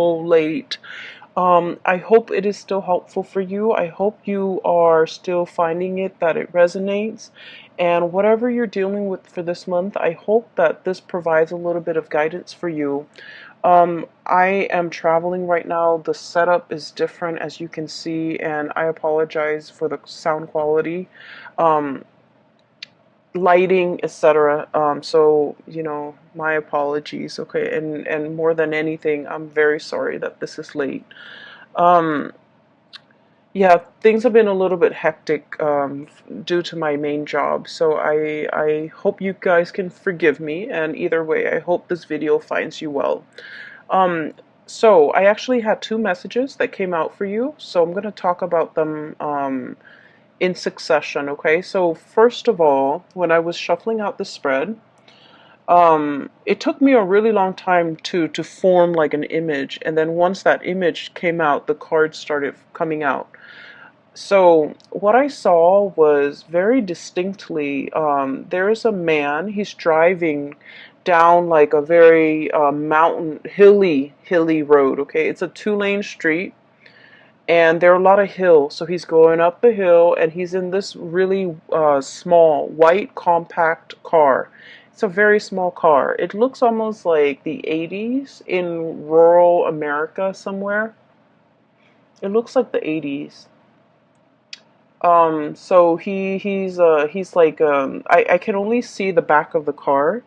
late. I hope it is still helpful for you. I hope you are still finding it, that it resonates. And whatever you're dealing with for this month, I hope that this provides a little bit of guidance for you. I am traveling right now. The setup is different, as you can see, and I apologize for the sound quality. Um, Lighting, etc. So my apologies. Okay, and more than anything, I'm very sorry that this is late. um yeah, things have been a little bit hectic due to my main job, so I hope you guys can forgive me, and either way, I hope this video finds you well. um so I actually had two messages that came out for you, so I'm going to talk about them in succession. Okay, so first of all, when I was shuffling out the spread, it took me a really long time to form like an image, and then once that image came out, the cards started coming out. So what I saw was very distinctly, there's a man. He's driving down like a very mountain, hilly road. Okay, it's a two-lane street, and there are a lot of hills. So he's going up the hill, and he's in this really small white compact car. It's a very small car. It looks almost like the 80s in rural America somewhere. It looks like the 80s. So he's like I can only see the back of the car,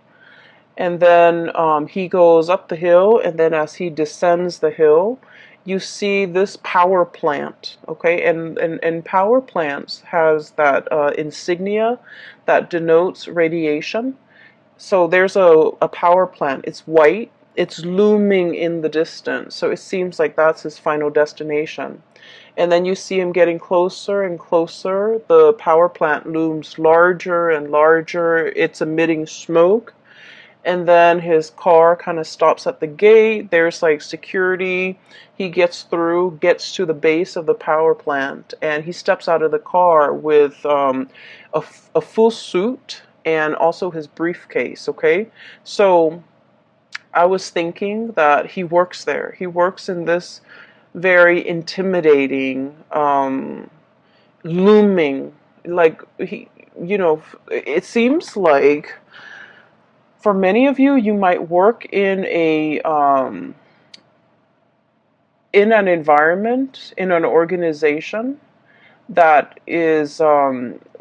and then he goes up the hill, and then as he descends the hill, you see this power plant. Okay, and power plants has that insignia that denotes radiation. So there's a power plant. It's white. It's looming in the distance. So it seems like that's his final destination. And then you see him getting closer and closer. The power plant looms larger and larger. It's emitting smoke. And then his car kind of stops at the gate. There's like security. He gets through, gets to the base of the power plant, and he steps out of the car with a full suit and also his briefcase. Okay, so I was thinking that he works there. He works in this very intimidating, looming, like it seems like for many of you, you might work in an environment, in an organization that is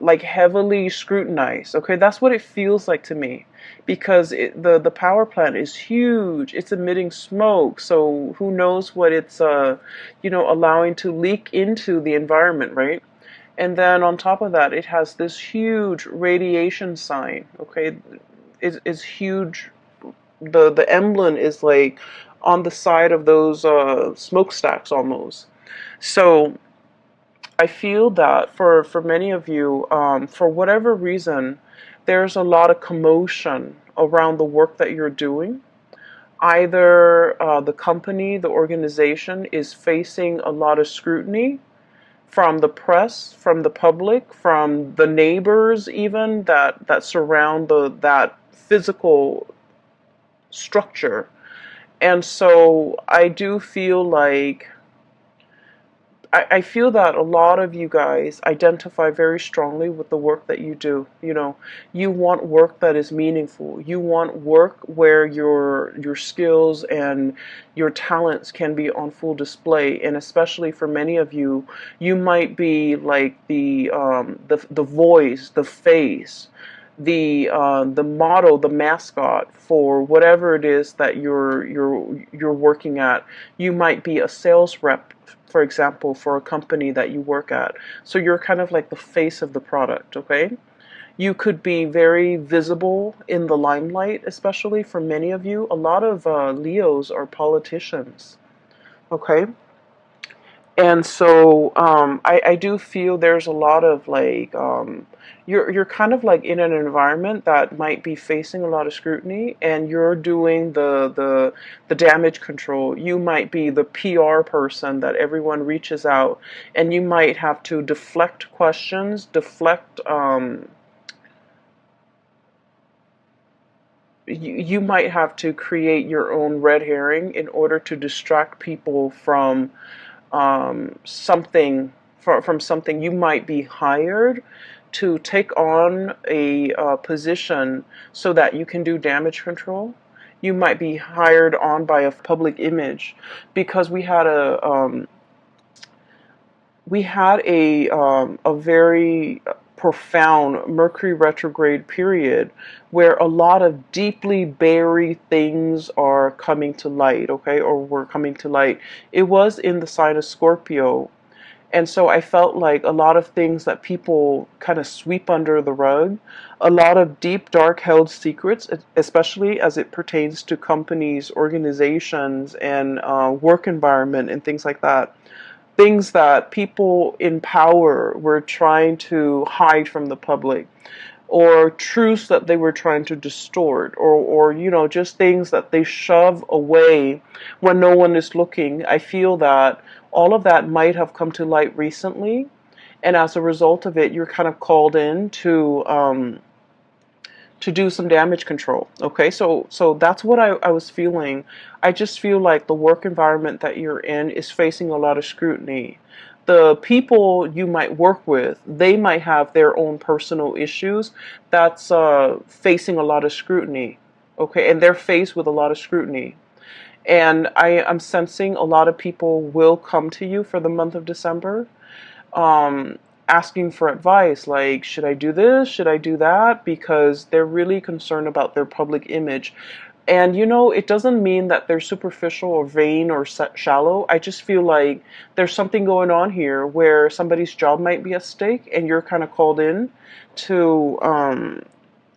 like heavily scrutinized. Okay, that's what it feels like to me, because the power plant is huge. It's emitting smoke, so who knows what it's allowing to leak into the environment, right? And then on top of that, it has this huge radiation sign. Okay, it's huge. The emblem is like on the side of those smokestacks almost. So I feel that for many of you, for whatever reason, there's a lot of commotion around the work that you're doing. Either the company, the organization is facing a lot of scrutiny from the press, from the public, from the neighbors, even that surround that physical structure. And so I do feel like I feel that a lot of you guys identify very strongly with the work that you do. You want work that is meaningful. You want work where your skills and your talents can be on full display. And especially for many of you, you might be like the voice, the face, the model, the mascot for whatever it is that you're working at. You might be a sales rep, for example, for a company that you work at. So you're kind of like the face of the product. Okay, you could be very visible in the limelight, especially for many of you. A lot of Leos are politicians. Okay, and so I do feel there's a lot of like you're kind of like in an environment that might be facing a lot of scrutiny, and you're doing the damage control. You might be the PR person that everyone reaches out, and you might have to deflect questions, deflect you might have to create your own red herring in order to distract people from something, from something. You might be hired to take on a position so that you can do damage control. You might be hired on by a public image, because we had a very profound Mercury retrograde period where a lot of deeply buried things are coming to light, okay, or were coming to light. It was in the sign of Scorpio. And so I felt like a lot of things that people kind of sweep under the rug, a lot of deep, dark held secrets, especially as it pertains to companies, organizations, and work environment and things like that. Things that people in power were trying to hide from the public, or truths that they were trying to distort, or just things that they shove away when no one is looking. I feel that all of that might have come to light recently, and as a result of it, you're kind of called in to do some damage control. Okay, so that's what I was feeling. I just feel like the work environment that you're in is facing a lot of scrutiny. The people you might work with, they might have their own personal issues that's facing a lot of scrutiny. Okay, and they're faced with a lot of scrutiny. And I'm sensing a lot of people will come to you for the month of December, um, asking for advice, like, should I do this? Should I do that? Because they're really concerned about their public image. And it doesn't mean that they're superficial or vain or shallow. I just feel like there's something going on here where somebody's job might be at stake, and you're kind of called in to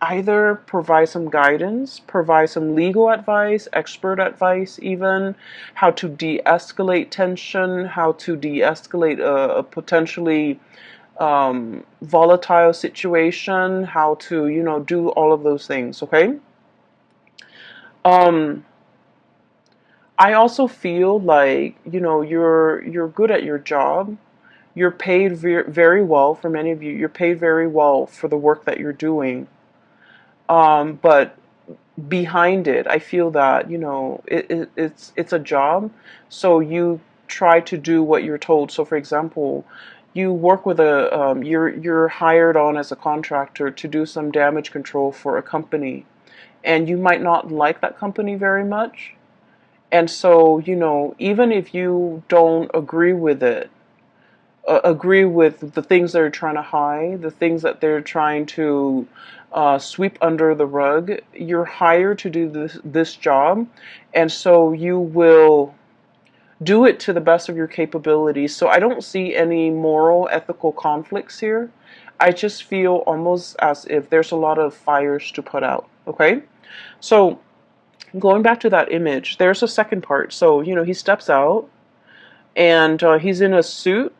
either provide some guidance, provide some legal advice, expert advice, even how to de escalate tension, how to de escalate a potentially volatile situation, how to, do all of those things, okay? Um, I also feel like, you're good at your job. You're paid very well. For many of you, you're paid very well for the work that you're doing. But behind it, I feel that, it's a job. So you try to do what you're told. So for example, you work with you're hired on as a contractor to do some damage control for a company, and you might not like that company very much. And so, even if you don't agree with it, agree with the things they're trying to hide, the things that they're trying to sweep under the rug, you're hired to do this job. And so you will do it to the best of your capabilities. So I don't see any moral, ethical conflicts here. I just feel almost as if there's a lot of fires to put out. Okay? So going back to that image, there's a second part. So, he steps out, and he's in a suit,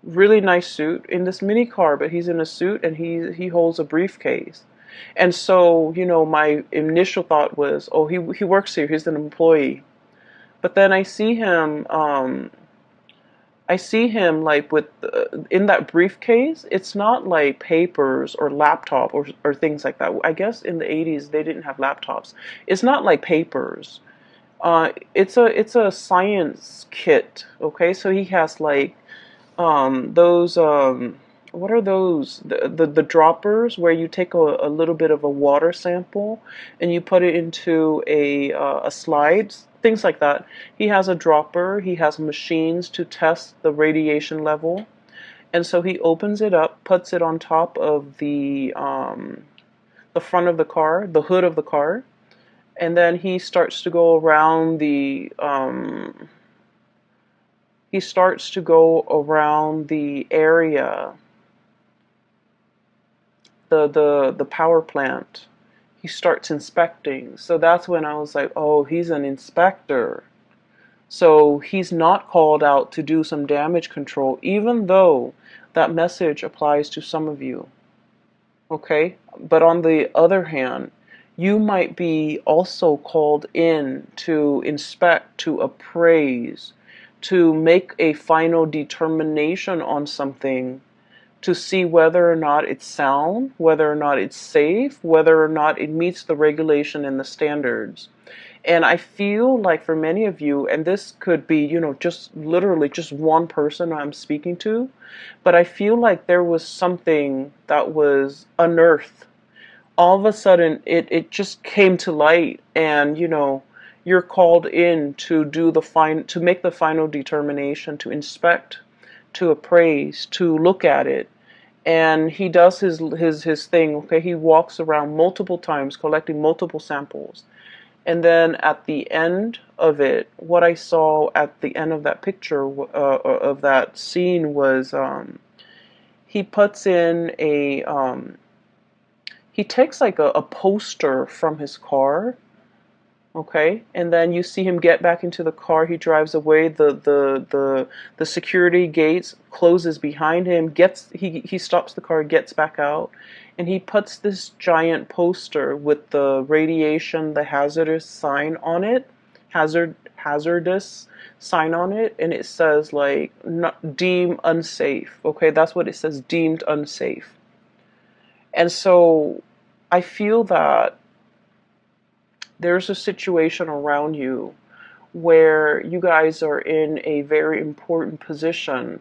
really nice suit, in this mini car, but he's in a suit, and he holds a briefcase. And so, my initial thought was, oh, he works here, he's an employee. But then I see him like with in that briefcase. It's not like papers or laptop or things like that. I guess in the 80s they didn't have laptops. It's not like papers. It's a science kit. Okay, so he has like those what are those, the droppers where you take a little bit of a water sample and you put it into a slide, things like that. He has a dropper. He has machines to test the radiation level, and so he opens it up, puts it on top of the front of the car, the hood of the car, and then he starts to go around the area, the power plant. He starts inspecting. So that's when I was like, oh, he's an inspector. So he's not called out to do some damage control, even though that message applies to some of you. Okay? But on the other hand, you might be also called in to inspect, to appraise, to make a final determination on something to see whether or not it's sound, whether or not it's safe, whether or not it meets the regulation and the standards. And I feel like for many of you, and this could be, just literally just one person I'm speaking to, but I feel like there was something that was unearthed. All of a sudden, it just came to light, and you're called in to to make the final determination, to inspect, to appraise, to look at it. And he does his thing. Okay, he walks around multiple times collecting multiple samples. And then at the end of it, what I saw at the end of that picture, of that scene, was he puts in he takes like a poster from his car. Okay, and then you see him get back into the car. He drives away. The security gates closes behind him. He stops the car, gets back out, and he puts this giant poster with the radiation, the hazardous sign on it, hazardous sign on it, and it says like not, deemed unsafe. Okay, that's what it says, deemed unsafe. And so I feel that there's a situation around you where you guys are in a very important position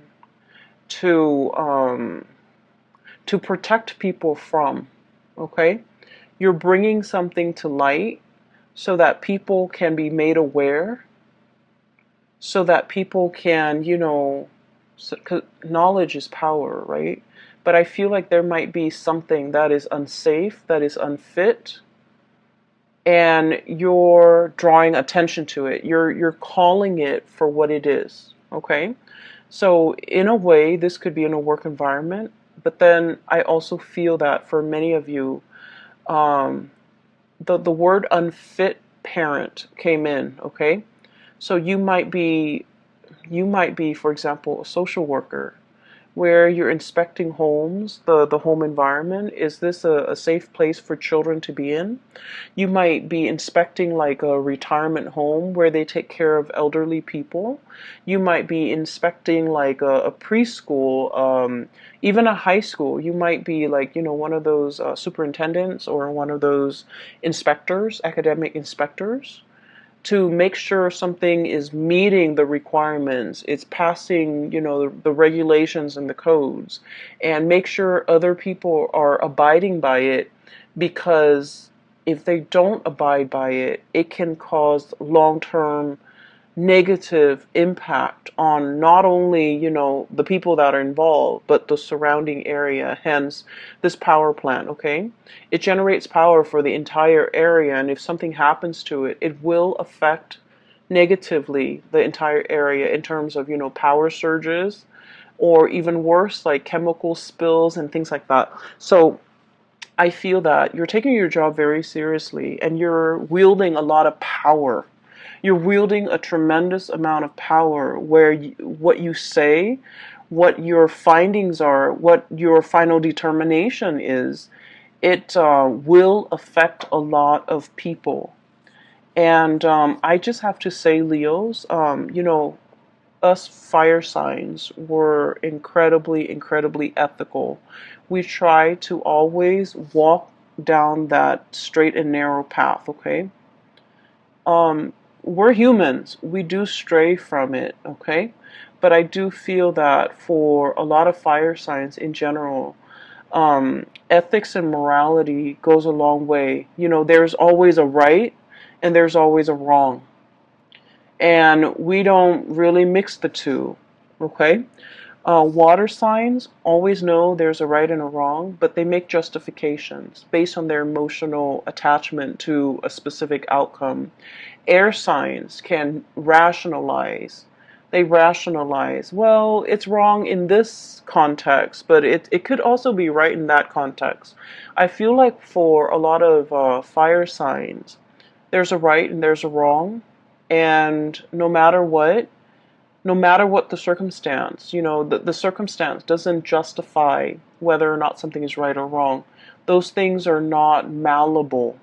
to protect people from. Okay, you're bringing something to light so that people can be made aware, so that people can, knowledge is power, right? But I feel like there might be something that is unsafe, that is unfit, and you're drawing attention to it. You're calling it for what it is. Okay? So in a way, this could be in a work environment, but then I also feel that for many of you, the word unfit parent came in. Okay? So you might be, for example, a social worker, where you're inspecting homes, the home environment. Is this a safe place for children to be in? You might be inspecting like a retirement home where they take care of elderly people. You might be inspecting like a preschool, even a high school. You might be like, one of those superintendents or one of those inspectors, academic inspectors, to make sure something is meeting the requirements, it's passing, the regulations and the codes, and make sure other people are abiding by it, because if they don't abide by it, it can cause long-term negative impact on not only, the people that are involved, but the surrounding area, hence this power plant. Okay, it generates power for the entire area, and if something happens to it, it will affect negatively the entire area in terms of, power surges, or even worse, like chemical spills and things like that. So I feel that you're taking your job very seriously, and you're wielding a lot of power. You're wielding a tremendous amount of power, where what you say, what your findings are, what your final determination is, it will affect a lot of people. And I just have to say, Leos, us fire signs were incredibly, incredibly ethical. We try to always walk down that straight and narrow path, okay? We're humans. We do stray from it, okay? But I do feel that for a lot of fire signs in general, ethics and morality goes a long way. There's always a right and there's always a wrong. And we don't really mix the two, okay? Water signs always know there's a right and a wrong, but they make justifications based on their emotional attachment to a specific outcome. Air signs can rationalize. They rationalize, well, it's wrong in this context, but it could also be right in that context. I feel like for a lot of fire signs, there's a right and there's a wrong, and no matter what the circumstance, the circumstance doesn't justify whether or not something is right or wrong. Those things are not malleable.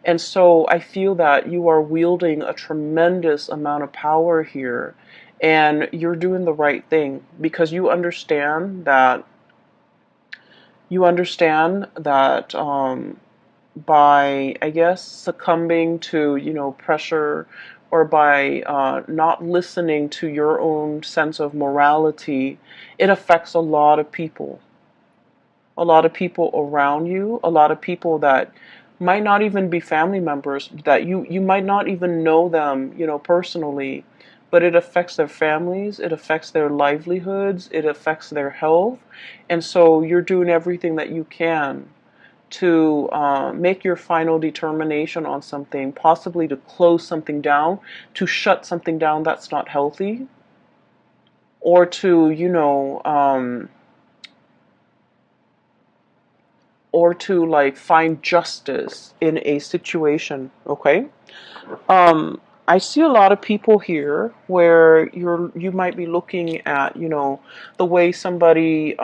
And so I feel that you are wielding a tremendous amount of power here, and you're doing the right thing because you understand that You understand that by, I guess, succumbing to, pressure, or by not listening to your own sense of morality, it affects a lot of people around you, a lot of people that might not even be family members, that you might not even know them, personally, but it affects their families, it affects their livelihoods, it affects their health. And so you're doing everything that you can to make your final determination on something, possibly to close something down, to shut something down that's not healthy, or to, or to like find justice in a situation. Okay. I see a lot of people here where you might be looking at, the way somebody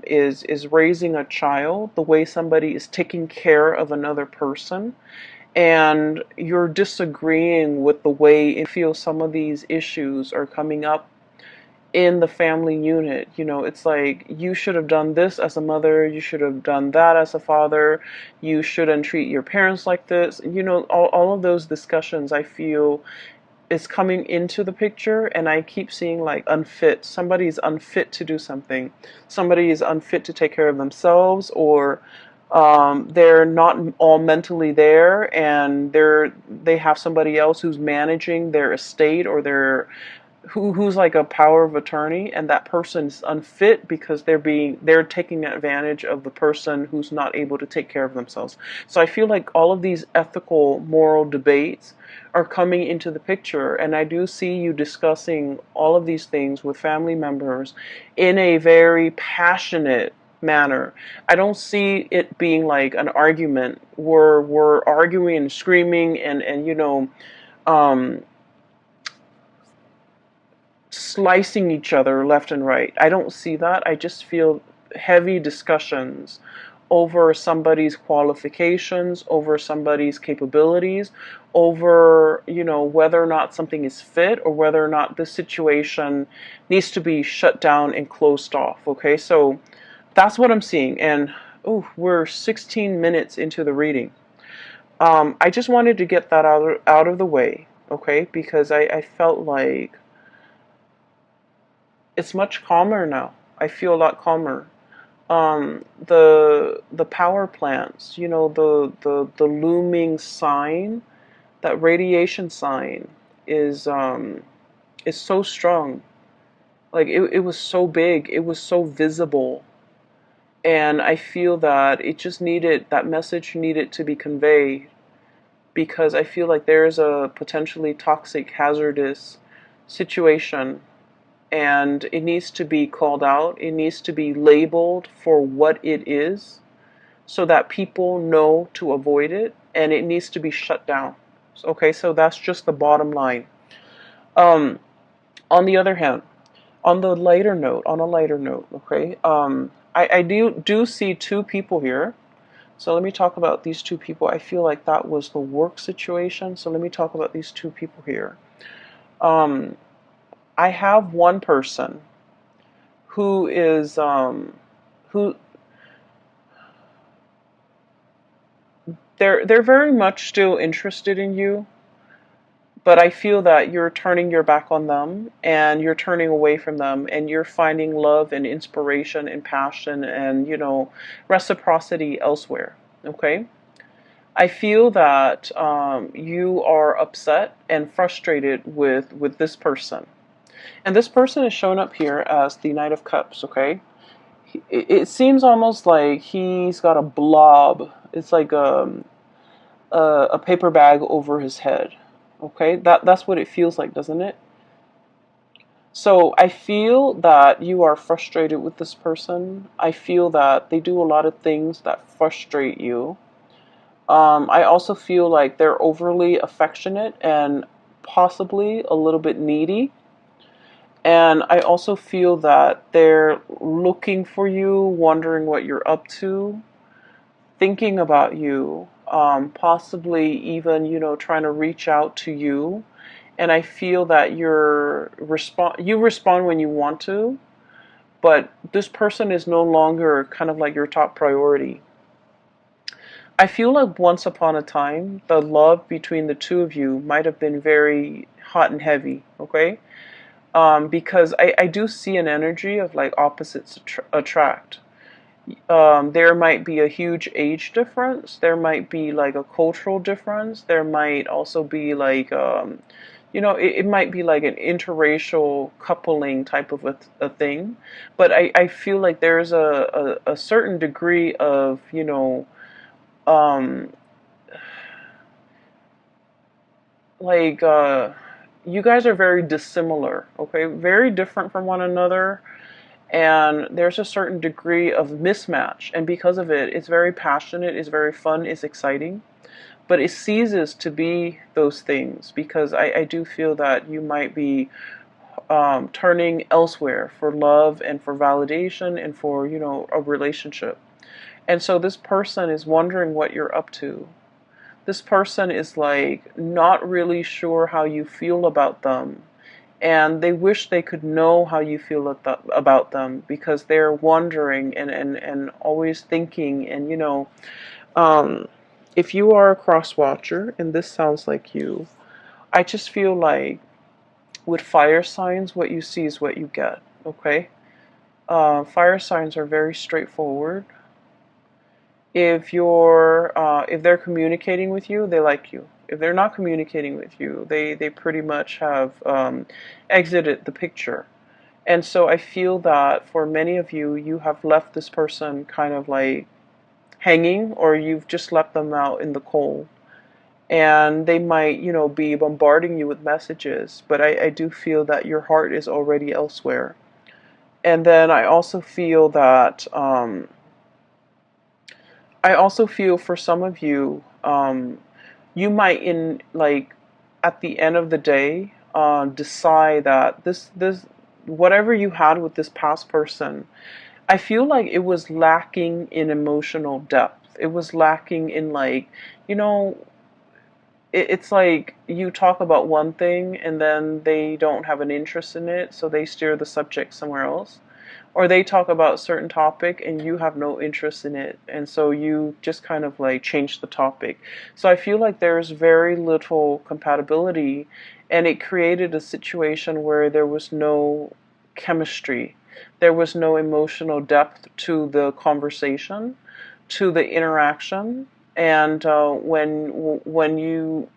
is raising a child, the way somebody is taking care of another person, and you're disagreeing with the way you feel some of these issues are coming up in the family unit. It's like, you should have done this as a mother, you should have done that as a father, you shouldn't treat your parents like this. All of those discussions, I feel, is coming into the picture, and I keep seeing like unfit. Somebody's unfit to do something. Somebody is unfit to take care of themselves, or they're not all mentally there, and they have somebody else who's managing their estate, or their who's like a power of attorney, and that person's unfit because they're taking advantage of the person who's not able to take care of themselves. So I feel like all of these ethical, moral debates are coming into the picture, and I do see you discussing all of these things with family members in a very passionate manner. I don't see it being like an argument where we're arguing and screaming and um slicing each other left and right. I don't see that. I just feel heavy discussions over somebody's qualifications, over somebody's capabilities, over, whether or not something is fit, or whether or not the situation needs to be shut down and closed off. Okay, so that's what I'm seeing. And we're 16 minutes into the reading. I just wanted to get that out of the way, okay, because I felt like it's much calmer now. I feel a lot calmer. The power plants, the looming sign, that radiation sign is so strong. Like it was so big, it was so visible, and I feel that that message needed to be conveyed, because I feel like there is a potentially toxic, hazardous situation, and it needs to be called out. It needs to be labeled for what it is, so that people know to avoid it, and it needs to be shut down. Okay, so that's just the bottom line. Um, on the other hand, on a lighter note, okay, I do see two people here. So let me talk about these two people. I feel like that was the work situation. So let me talk about these two people here. Um, I have one person who is who they're very much still interested in you, but I feel that you're turning your back on them, and you're turning away from them, and you're finding love and inspiration and passion and, reciprocity elsewhere. Okay? I feel that you are upset and frustrated with this person. And this person is shown up here as the Knight of Cups, okay? It seems almost like he's got a blob. It's like a paper bag over his head. Okay, that's what it feels like, doesn't it? So I feel that you are frustrated with this person. I feel that they do a lot of things that frustrate you. I also feel like they're overly affectionate and possibly a little bit needy. And I also feel that they're looking for you, wondering what you're up to, thinking about you, possibly even, trying to reach out to you. And I feel that you respond when you want to, but this person is no longer kind of like your top priority. I feel like once upon a time, the love between the two of you might have been very hot and heavy, okay? Because I do see an energy of like opposites attract. There might be a huge age difference. There might be like a cultural difference. There might also be like, it might be like an interracial coupling type of a thing. But I feel like there's a certain degree of, um, like, you guys are very dissimilar, okay? Very different from one another, and there's a certain degree of mismatch, and because of it, it's very passionate, it's very fun, it's exciting, but it ceases to be those things because I do feel that you might be turning elsewhere for love and for validation and for, a relationship. And so this person is wondering what you're up to. This person is like not really sure how you feel about them, and they wish they could know how you feel about them because they're wondering and always thinking. And um, if you are a cross watcher and this sounds like you, I just feel like with fire signs, what you see is what you get. Okay. Fire signs are very straightforward. If they're communicating with you, they like you. If they're not communicating with you, they pretty much have exited the picture. And so I feel that for many of you, you have left this person kind of like hanging, or you've just left them out in the cold. And they might, be bombarding you with messages, but I do feel that your heart is already elsewhere. And then I also feel for some of you, you might in like at the end of the day decide that this whatever you had with this past person, I feel like it was lacking in emotional depth. It was lacking in like, you know, it's like you talk about one thing and then they don't have an interest in it, so they steer the subject somewhere else. Or they talk about a certain topic and you have no interest in it, and so you just kind of like change the topic. So I feel like there's very little compatibility, and it created a situation where there was no chemistry. There was no emotional depth to the conversation, to the interaction, and when you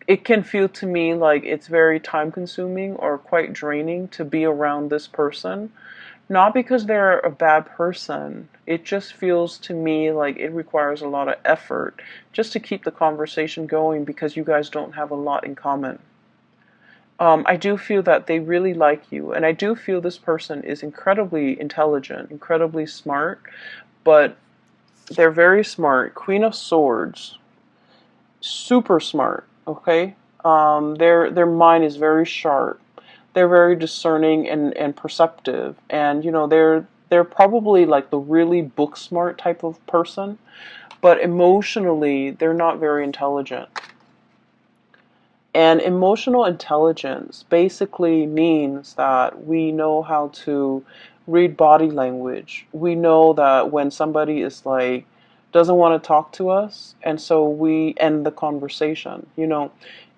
it can feel to me like it's very time consuming or quite draining to be around this person. Not because they're a bad person. It just feels to me like it requires a lot of effort just to keep the conversation going because you guys don't have a lot in common. I do feel that they really like you, and I do feel this person is incredibly intelligent, incredibly smart, but they're very smart. Queen of Swords, super smart. Okay, their mind is very sharp. They're very discerning and perceptive, and they're probably like the really book smart type of person, but emotionally they're not very intelligent. And emotional intelligence basically means that we know how to read body language. We know that when somebody is like doesn't want to talk to us, and so we end the conversation.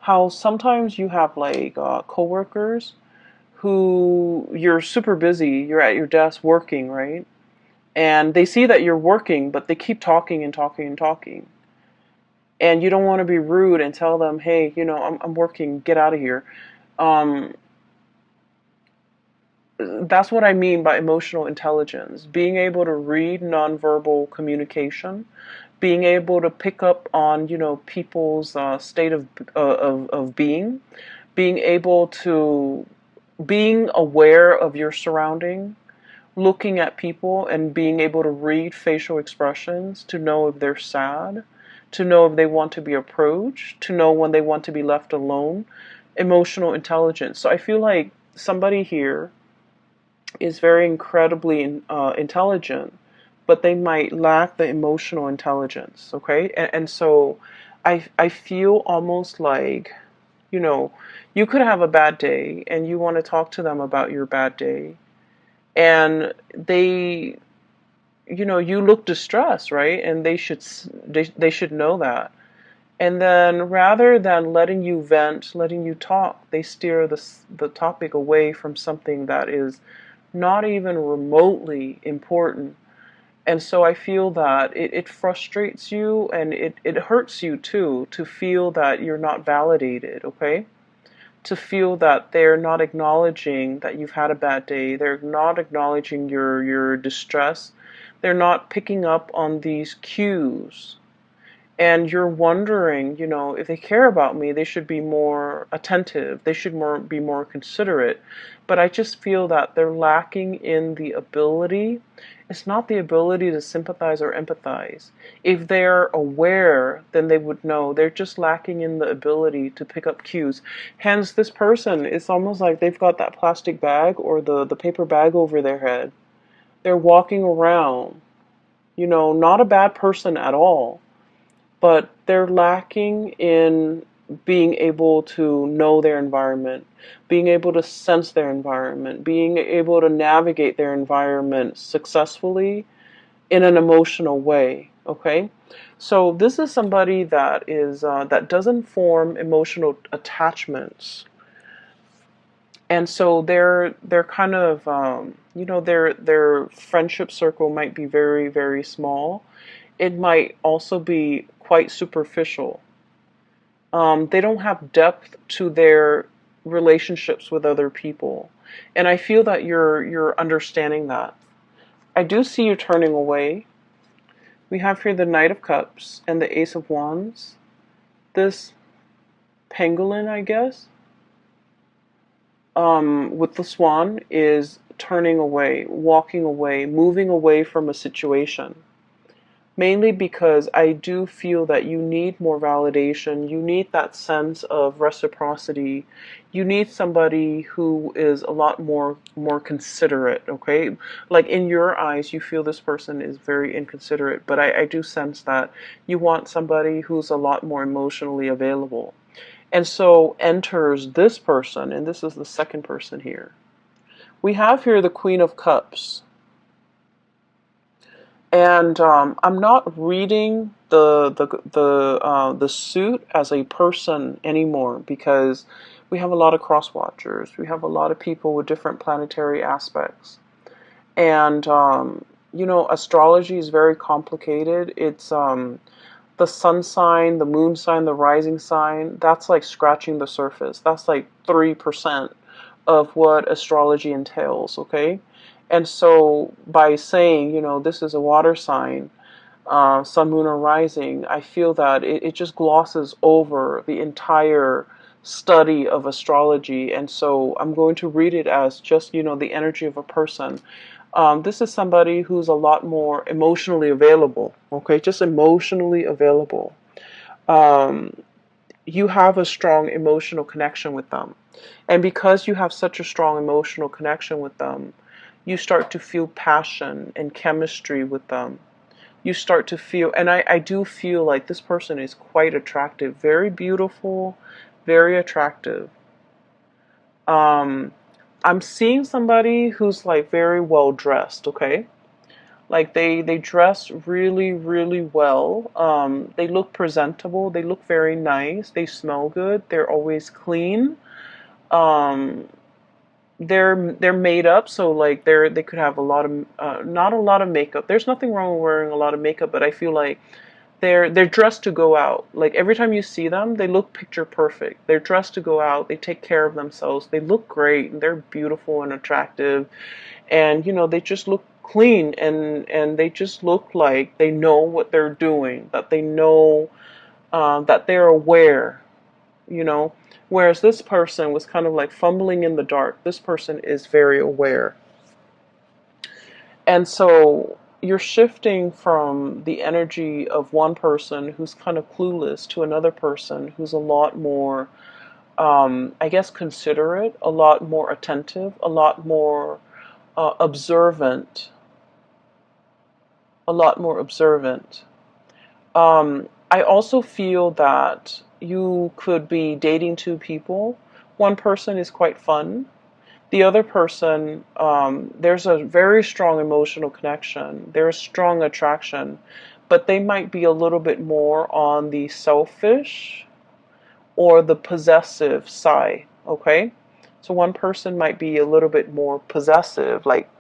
How sometimes you have like coworkers who you're super busy, you're at your desk working, right? And they see that you're working, but they keep talking and talking and talking, and you don't want to be rude and tell them, hey, I'm working, get out of here. Um, that's what I mean by emotional intelligence. Being able to read nonverbal communication, being able to pick up on, people's state of being, being able to, being aware of your surrounding, looking at people and being able to read facial expressions to know if they're sad, to know if they want to be approached, to know when they want to be left alone. Emotional intelligence. So I feel like somebody here is very incredibly intelligent, but they might lack the emotional intelligence. Okay, and so I feel almost like, you could have a bad day and you want to talk to them about your bad day, and you look distressed, right? And they should know that. And then rather than letting you vent, letting you talk, they steer the topic away from something that is not even remotely important. And so I feel that it frustrates you, and it hurts you too, to feel that you're not validated, okay? To feel that they're not acknowledging that you've had a bad day. They're not acknowledging your distress. They're not picking up on these cues, and you're wondering, if they care about me, they should be more attentive. They should be more considerate. But I just feel that they're lacking in the ability. It's not the ability to sympathize or empathize. If they're aware, then they would know. They're just lacking in the ability to pick up cues. Hence, this person, it's almost like they've got that plastic bag or the paper bag over their head. They're walking around, not a bad person at all, but they're lacking in being able to know their environment, being able to sense their environment, being able to navigate their environment successfully in an emotional way. Okay, so this is somebody that doesn't form emotional attachments, and so they're kind of their friendship circle might be very, very small. It might also be quite superficial. They don't have depth to their relationships with other people, and I feel that you're understanding that. I do see you turning away. We have here the Knight of Cups and the Ace of Wands. This pangolin, I guess, with the swan is turning away, walking away, moving away from a situation. Mainly because I do feel that you need more validation. You need that sense of reciprocity. You need somebody who is a lot more considerate, okay? Like in your eyes, you feel this person is very inconsiderate, but I do sense that you want somebody who's a lot more emotionally available. And so enters this person, and this is the second person here. We have here the Queen of Cups. And I'm not reading the suit as a person anymore, because we have a lot of cross watchers. We have a lot of people with different planetary aspects, and astrology is very complicated. It's the sun sign, the moon sign, the rising sign. That's like scratching the surface. That's like 3% of what astrology entails. Okay. And so by saying, this is a water sign, sun, moon, or rising, I feel that it just glosses over the entire study of astrology. And so I'm going to read it as just, the energy of a person. This is somebody who's a lot more emotionally available, okay? Just emotionally available. You have a strong emotional connection with them. And because you have such a strong emotional connection with them, you start to feel passion and chemistry with them. You start to feel, and I do feel like this person is quite attractive, very beautiful, very attractive. Um, I'm seeing somebody who's like very well dressed, okay? Like they dress really, really well. They look presentable, they look very nice, they smell good, they're always clean. Um, they're made up, so like they could have a lot of not a lot of makeup. There's nothing wrong with wearing a lot of makeup, but I feel like they're dressed to go out. Like every time you see them, they look picture perfect. They're dressed to go out. They take care of themselves. They look great, and they're beautiful and attractive, and they just look clean, and they just look like they know what they're doing. That they know, that they're aware, you know. Whereas this person was kind of like fumbling in the dark. This person is very aware. And so you're shifting from the energy of one person who's kind of clueless to another person who's a lot more, I guess, considerate, a lot more attentive, a lot more observant, a lot more observant. I also feel that you could be dating two people. One person is quite fun. The other person, there's a very strong emotional connection. There's strong attraction, but they might be a little bit more on the selfish or the possessive side, okay? So one person might be a little bit more possessive. Like,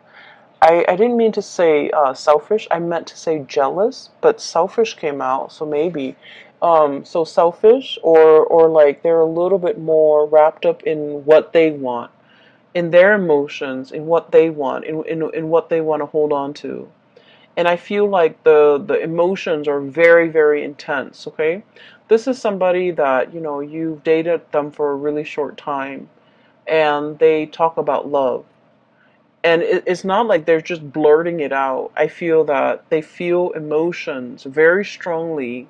I didn't mean to say selfish, I meant to say jealous, but selfish came out, so maybe. So selfish, or like they're a little bit more wrapped up in what they want, in their emotions, in what they want, in what they want to hold on to. And I feel like the emotions are very, very intense, okay? This is somebody that, you've dated them for a really short time, and they talk about love. And it's not like they're just blurting it out. I feel that they feel emotions very strongly,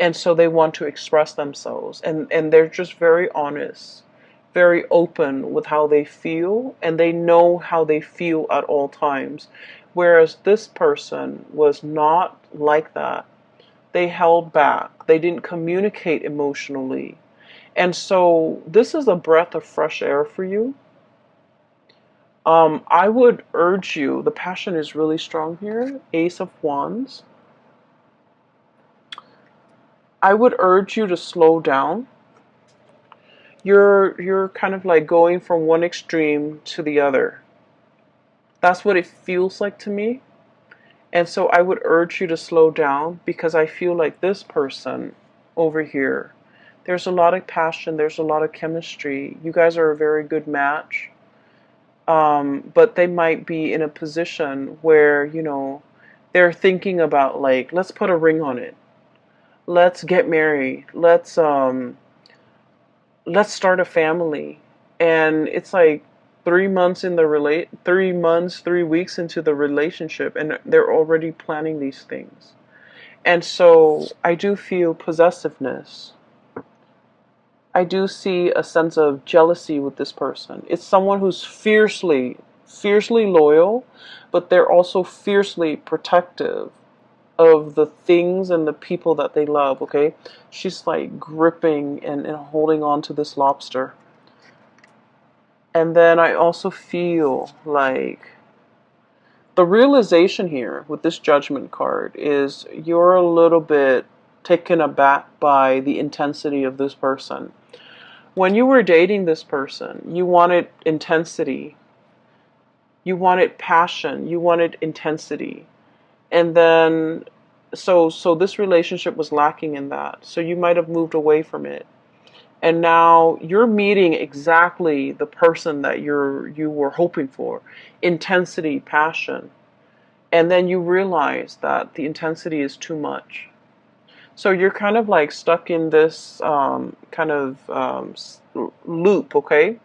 and so they want to express themselves. And they're just very honest, very open with how they feel, and they know how they feel at all times. Whereas this person was not like that. They held back, they didn't communicate emotionally. And so this is a breath of fresh air for you. I would urge you, the passion is really strong here, Ace of Wands. I would urge you to slow down. You're kind of like going from one extreme to the other. That's what it feels like to me. And so I would urge you to slow down, because I feel like this person over here, there's a lot of passion, there's a lot of chemistry. You guys are a very good match. But they might be in a position where, they're thinking about, like, let's put a ring on it. Let's get married. Let's start a family. And it's like 3 months in the 3 months, 3 weeks into the relationship, and they're already planning these things. And so I do feel possessiveness. I do see a sense of jealousy with this person. It's someone who's fiercely, fiercely loyal, but they're also fiercely protective of the things and the people that they love, okay? She's like gripping and holding on to this lobster. And then I also feel like the realization here with this Judgment card is you're a little bit taken aback by the intensity of this person. When you were dating this person, you wanted intensity, you wanted passion, you wanted intensity. And then so this relationship was lacking in that. So you might have moved away from it. And now you're meeting exactly the person that you were hoping for. Intensity, passion. And then you realize that the intensity is too much. So you're kind of like stuck in this kind of loop, okay?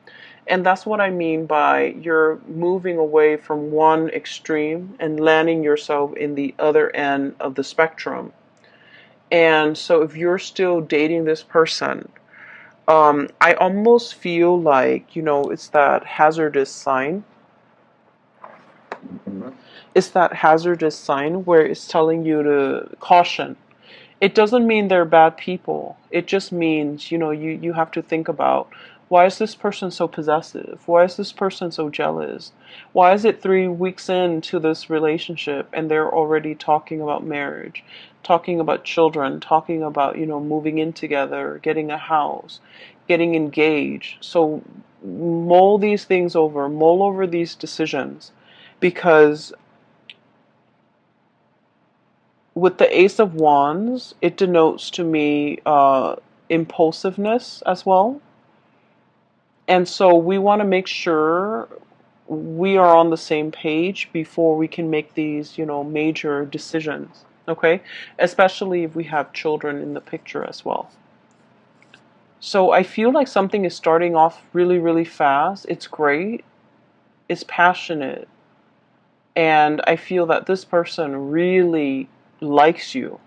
And that's what I mean by you're moving away from one extreme and landing yourself in the other end of the spectrum. And so if you're still dating this person, I almost feel like, it's that hazardous sign. It's that hazardous sign where it's telling you to caution. It doesn't mean they're bad people. It just means, you have to think about, why is this person so possessive? Why is this person so jealous? Why is it 3 weeks into this relationship and they're already talking about marriage, talking about children, talking about, moving in together, getting a house, getting engaged? So mull over these decisions, because with the Ace of Wands, it denotes to me impulsiveness as well. And so we want to make sure we are on the same page before we can make these, major decisions. Okay? Especially if we have children in the picture as well. So I feel like something is starting off really, really fast. It's great. It's passionate. And I feel that this person really likes you,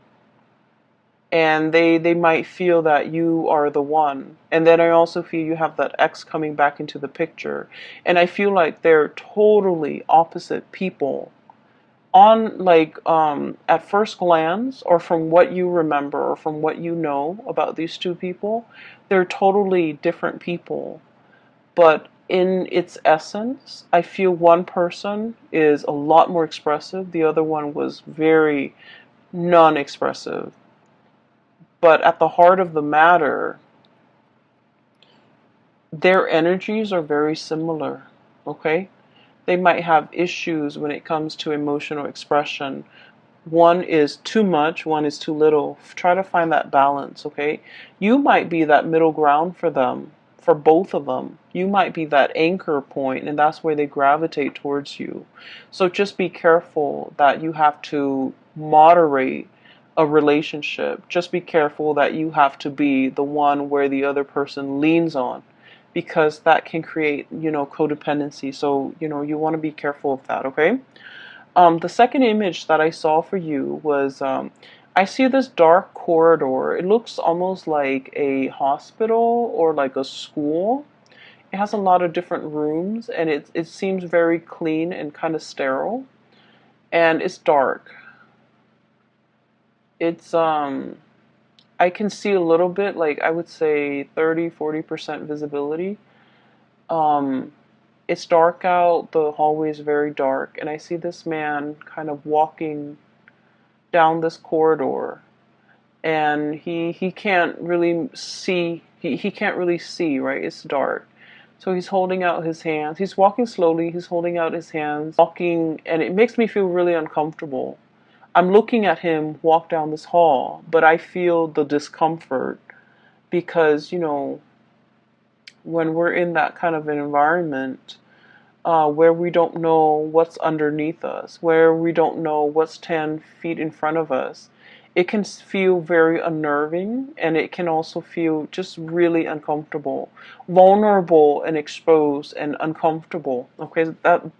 and they might feel that you are the one. And then I also feel you have that ex coming back into the picture, and I feel like they're totally opposite people on, like, at first glance, or from what you remember or from what you know about these two people. They're totally different people, but in its essence, I feel one person is a lot more expressive. The other one was very non-expressive. But at the heart of the matter, their energies are very similar. Okay? They might have issues when it comes to emotional expression. One is too much, one is too little. Try to find that balance, okay? You might be that middle ground for them, for both of them. You might be that anchor point, and that's where they gravitate towards you. So just be careful that you have to moderate a relationship. Just be careful that you have to be the one where the other person leans on, because that can create, codependency. So, you want to be careful of that, okay? The second image that I saw for you was, I see this dark corridor. It looks almost like a hospital or like a school. It has a lot of different rooms, and it seems very clean and kind of sterile. And it's dark. It's I can see a little bit, like I would say 30-40% visibility. Um, it's dark out, the hallway is very dark, and I see this man kind of walking down this corridor, and he can't really see, he can't really see, right? It's dark. So he's holding out his hands. He's walking slowly, he's holding out his hands, walking, and it makes me feel really uncomfortable. I'm looking at him walk down this hall, but I feel the discomfort because, when we're in that kind of an environment, where we don't know what's underneath us, where we don't know what's 10 feet in front of us, it can feel very unnerving, and it can also feel just really uncomfortable, vulnerable and exposed and uncomfortable. Okay,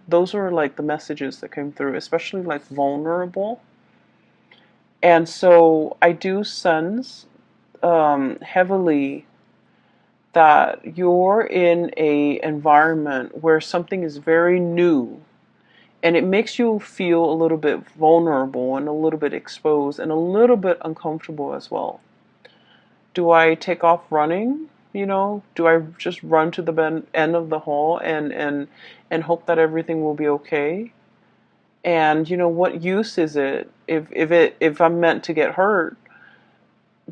those are like the messages that came through, especially like vulnerable. And so I do sense heavily that you're in a environment where something is very new, and it makes you feel a little bit vulnerable and a little bit exposed and a little bit uncomfortable as well. Do I take off running? Do I just run to the end of the hall and hope that everything will be okay? And what use is it if I'm meant to get hurt?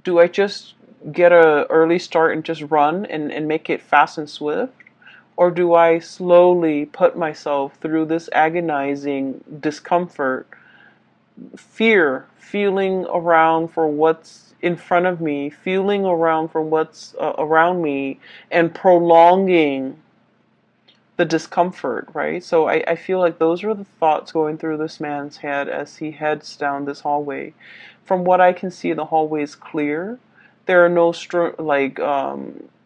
Do I just get a early start and just run and make it fast and swift? Or do I slowly put myself through this agonizing discomfort, fear, feeling around for what's in front of me, feeling around for what's around me, and prolonging the discomfort, right? So I feel like those are the thoughts going through this man's head as he heads down this hallway. From what I can see, the hallway is clear. There are no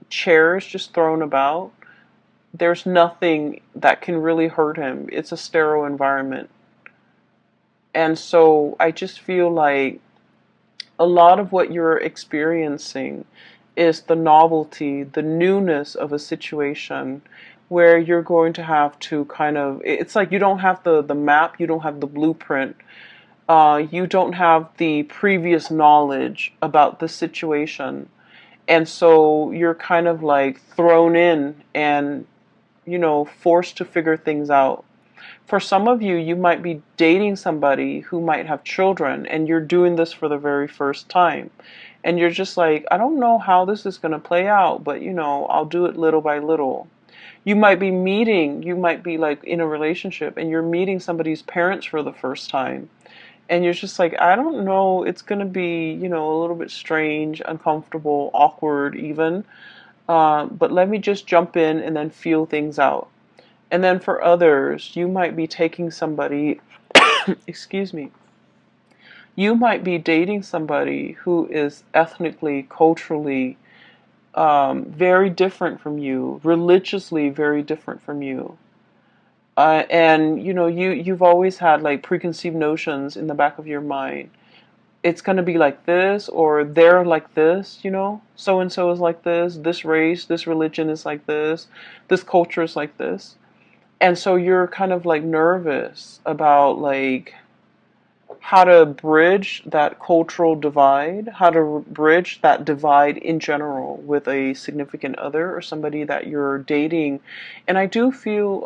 chairs just thrown about. There's nothing that can really hurt him. It's a sterile environment. And so I just feel like a lot of what you're experiencing is the novelty, the newness of a situation where you're going to have to kind of, it's like you don't have the map, you don't have the blueprint, you don't have the previous knowledge about the situation. And so you're kind of like thrown in and, forced to figure things out. For some of you, you might be dating somebody who might have children, and you're doing this for the very first time. And you're just like, I don't know how this is going to play out, but I'll do it little by little. You might be like in a relationship, and you're meeting somebody's parents for the first time. And you're just like, I don't know, it's going to be, a little bit strange, uncomfortable, awkward even. But let me just jump in and then feel things out. And then for others, you might be taking somebody, excuse me, you might be dating somebody who is ethnically, culturally, very different from you, religiously very different from you. And you've always had like preconceived notions in the back of your mind. It's going to be like this, or they're like this, so and so is like this race, this religion is like this culture is like this. And so you're kind of like nervous about like how to bridge that cultural divide, how to bridge that divide in general with a significant other or somebody that you're dating. And I do feel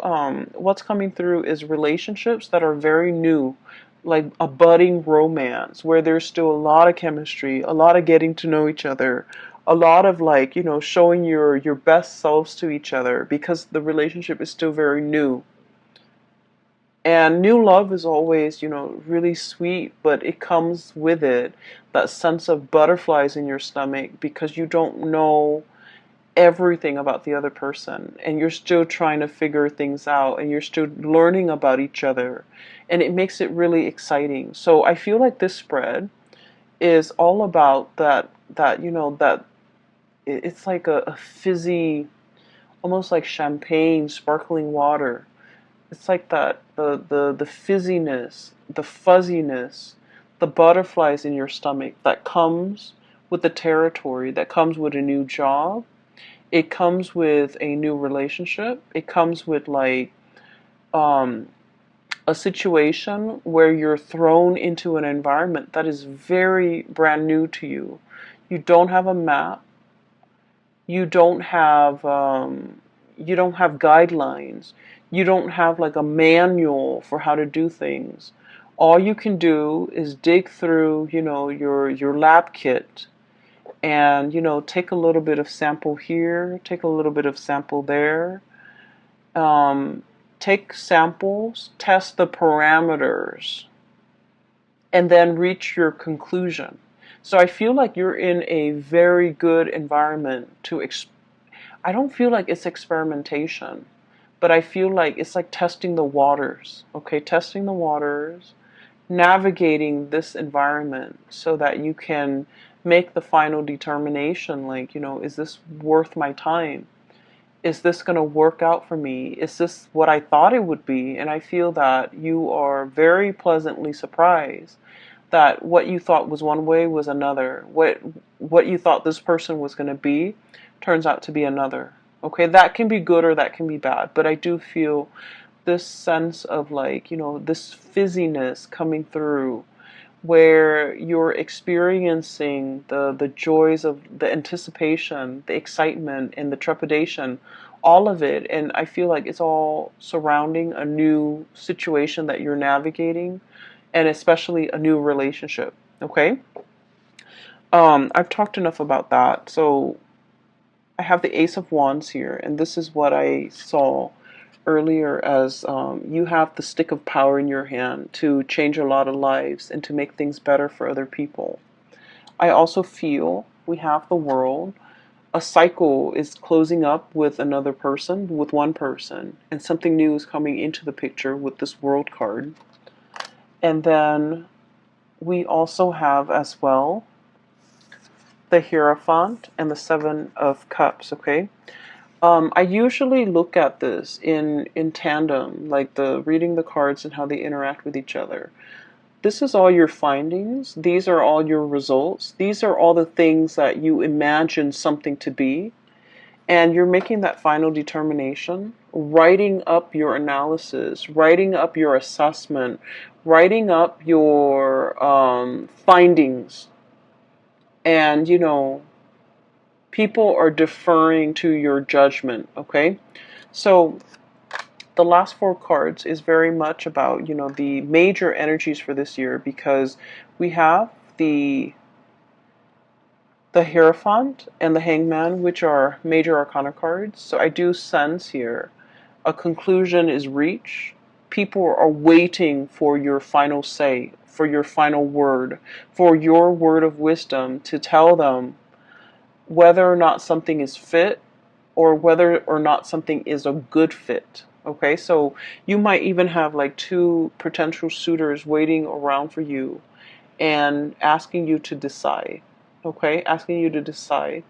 what's coming through is relationships that are very new, like a budding romance where there's still a lot of chemistry, a lot of getting to know each other, a lot of like, showing your best selves to each other because the relationship is still very new. And new love is always, really sweet, but it comes with it that sense of butterflies in your stomach because you don't know everything about the other person and you're still trying to figure things out and you're still learning about each other. And it makes it really exciting. So I feel like this spread is all about that it's like a fizzy, almost like champagne, sparkling water. It's like that the fizziness, the fuzziness, the butterflies in your stomach that comes with the territory, that comes with a new job. It comes with a new relationship. It comes with like um, a situation where you're thrown into an environment that is very brand new to you. You don't have a map. You don't have guidelines. You don't have like a manual for how to do things. All you can do is dig through, your lab kit and, take a little bit of sample here, take a little bit of sample there. Um, Take samples, test the parameters, and then reach your conclusion. So I feel like you're in a very good environment to I don't feel like it's experimentation, but I feel like it's like testing the waters, okay? Testing the waters, navigating this environment so that you can make the final determination like, is this worth my time? Is this going to work out for me? Is this what I thought it would be? And I feel that you are very pleasantly surprised that what you thought was one way was another. What you thought this person was going to be turns out to be another. Okay, that can be good or that can be bad, but I do feel this sense of like, this fizziness coming through where you're experiencing the joys of the anticipation, the excitement, and the trepidation, all of it. And I feel like it's all surrounding a new situation that you're navigating, and especially a new relationship. Okay? I've talked enough about that. So I have the Ace of Wands here, and this is what I saw earlier as you have the stick of power in your hand to change a lot of lives and to make things better for other people. I also feel we have the World. A cycle is closing up with another person, with one person, and something new is coming into the picture with this World card. And then we also have as well the Hierophant and the Seven of Cups, okay? I usually look at this in tandem, like the reading the cards and how they interact with each other. This is all your findings. These are all your results. These are all the things that you imagine something to be. And you're making that final determination, writing up your analysis, writing up your assessment, writing up your findings. And, people are deferring to your judgment, okay? So the last four cards is very much about, the major energies for this year because we have the Hierophant and the Hangman, which are major arcana cards. So I do sense here a conclusion is reached. People are waiting for your final say, for your final word, for your word of wisdom to tell them whether or not something is fit or whether or not something is a good fit. Okay, so you might even have like two potential suitors waiting around for you and asking you to decide. Okay, asking you to decide.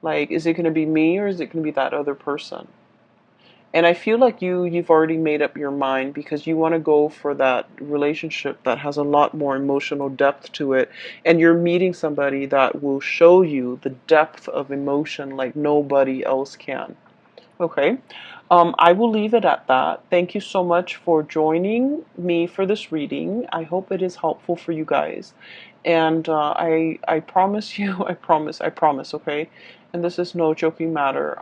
Like, is it going to be me or is it going to be that other person? And I feel like you've already made up your mind because you want to go for that relationship that has a lot more emotional depth to it. And you're meeting somebody that will show you the depth of emotion like nobody else can. Okay. I will leave it at that. Thank you so much for joining me for this reading. I hope it is helpful for you guys. And I promise you, I promise, okay? And this is no joking matter.